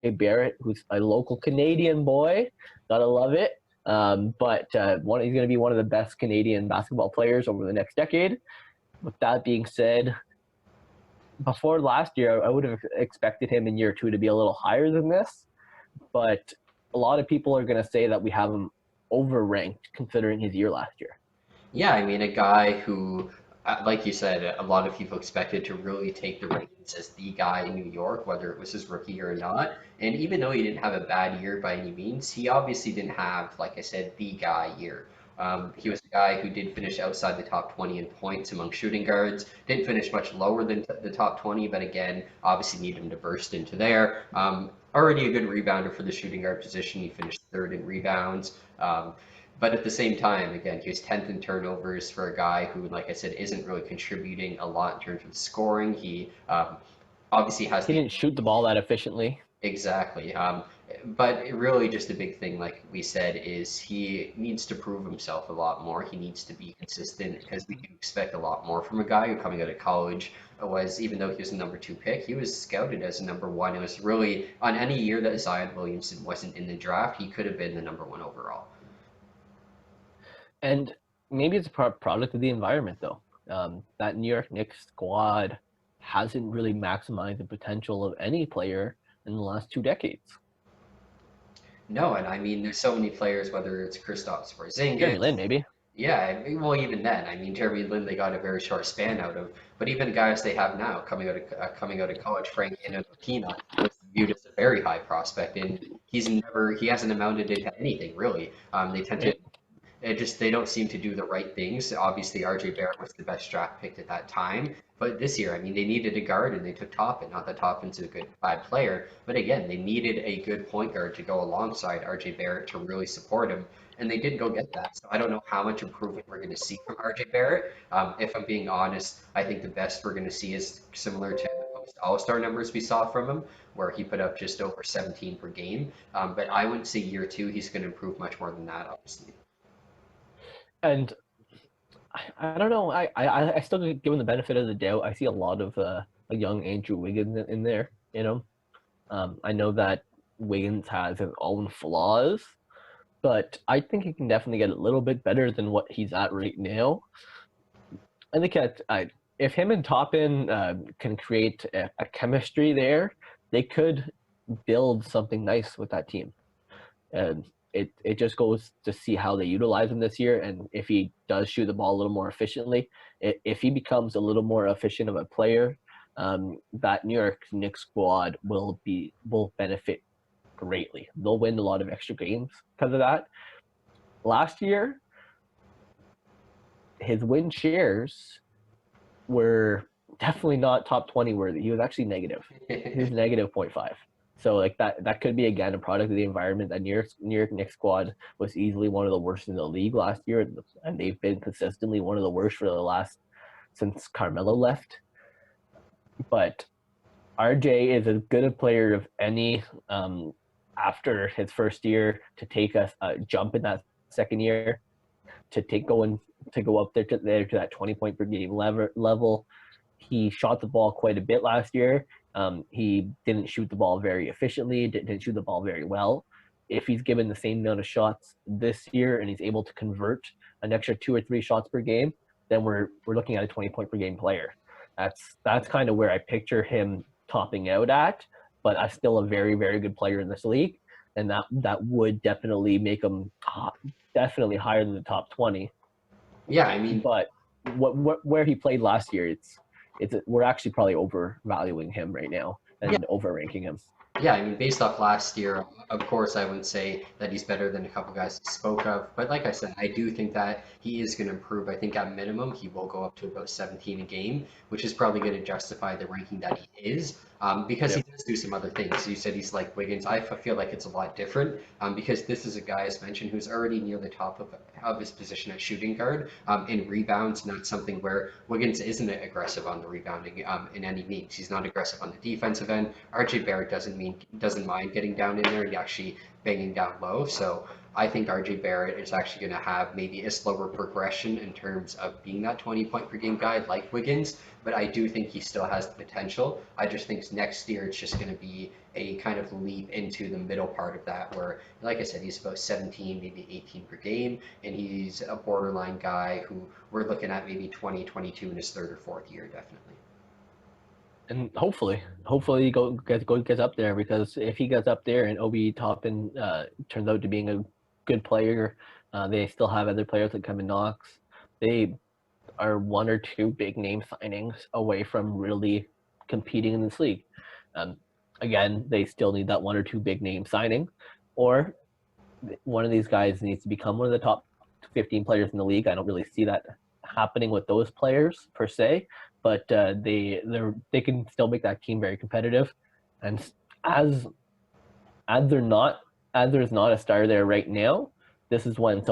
Barrett, who's a local Canadian boy. Gotta love it. He's going to be one of the best Canadian basketball players over the next decade. With that being said, before last year, I would have expected him in year two to be a little higher than this, but a lot of people are going to say that we have him overranked considering his year last year. Yeah, I mean, a guy who, like you said, a lot of people expected to really take the reins as the guy in New York, whether it was his rookie year or not. And even though he didn't have a bad year by any means, he obviously didn't have, like I said, the guy year. He was a guy who did finish outside the top 20 in points among shooting guards, didn't finish much lower than the top 20, but again, obviously need him to burst into there. Already a good rebounder for the shooting guard position. He finished third in rebounds. But at the same time, again, he was 10th in turnovers for a guy who, like I said, isn't really contributing a lot in terms of scoring. He obviously has He the didn't shoot the ball that efficiently. exactly. But really, just a big thing, like we said, is he needs to prove himself a lot more. He needs to be consistent because we do expect a lot more from a guy who coming out of college was, even though he was a number two pick, he was scouted as a number one. It was really on any year that Zion Williamson wasn't in the draft, he could have been the number one overall. And maybe it's a product of the environment, though. That New York Knicks squad hasn't really maximized the potential of any player in the last 2 decades. No, and I mean, there's so many players, whether it's Kristaps Jeremy Porzingis. Lin, maybe. Yeah, I mean, well, even then, I mean, Jeremy Lin, they got a very short span out of, but even guys they have now coming out of college, Frank Ntilikina was viewed as a very high prospect, and he hasn't amounted into anything really. They tend to Right? they don't seem to do the right things. Obviously, RJ Barrett was the best draft pick at that time, but this year, I mean, they needed a guard and they took Toppin. Not that Toppin's a good bad player, but again, they needed a good point guard to go alongside RJ Barrett to really support him, and they did go get that. So I don't know how much improvement we're going to see from RJ Barrett. If I'm being honest, I think the best we're going to see is similar to the post All-Star numbers we saw from him, where he put up just over 17 per game. But I wouldn't say year two he's going to improve much more than that, obviously. And I don't know. I still give him the benefit of the doubt. I see a lot of a young Andrew Wiggins in there. I know that Wiggins has his own flaws, but I think he can definitely get a little bit better than what he's at right now. I think if him and Toppin can create a chemistry there, they could build something nice with that team. And it just goes to see how they utilize him this year, and if he does shoot the ball a little more efficiently, if he becomes a little more efficient of a player, that New York Knicks squad will benefit greatly. They'll win a lot of extra games because of that. Last year, his win shares were definitely not top 20 worthy. He was actually negative. He was negative 0.5. So like that could be again a product of the environment. That New York Knicks squad was easily one of the worst in the league last year, and they've been consistently one of the worst for the last since Carmelo left. But RJ is as good a player of any after his first year to take a jump in that second year to go up there to that 20 point per game level. He shot the ball quite a bit last year. He didn't shoot the ball very efficiently, didn't shoot the ball very well. If he's given the same amount of shots this year and he's able to convert an extra 2 or 3 shots per game, then we're looking at a 20 point per game player. That's kind of where I picture him topping out at, but I'm still a very, very good player in this league, and that would definitely make him definitely higher than the top 20. Yeah, I mean, But where he played last year, it's we're actually probably overvaluing him right now yeah, and overranking him. yeah, I mean, based off last year, of course, I wouldn't say that he's better than a couple guys I spoke of. But like I said, I do think that he is going to improve. I think at minimum, he will go up to about 17 a game, which is probably going to justify the ranking that he is, because he Yep. does do some other things. You said he's like Wiggins. I feel like it's a lot different, because this is a guy, as mentioned, who's already near the top of his position at shooting guard in rebounds, not something where Wiggins isn't aggressive on the rebounding in any means. He's not aggressive on the defensive end. RJ Barrett doesn't mean doesn't mind getting down in there and actually banging down low. So I think RJ Barrett is actually going to have maybe a slower progression in terms of being that 20 point per game guy like Wiggins, but I do think he still has the potential. I just think next year it's just going to be a kind of leap into the middle part of that where, like I said, he's about 17, maybe 18 per game, and he's a borderline guy who we're looking at maybe 2022 in his third or fourth year, definitely. And hopefully he gets up there, because if he gets up there and Obi Toppin turns out to being a good player, they still have other players like Kevin Knox. They are one or two big name signings away from really competing in this league. Um, Again, they still need that one or two big name signing, or one of these guys needs to become one of the top 15 players in the league. I don't really see that happening with those players per se, but they can still make that team very competitive. And as they're not as there's not a star there right now, this is when someone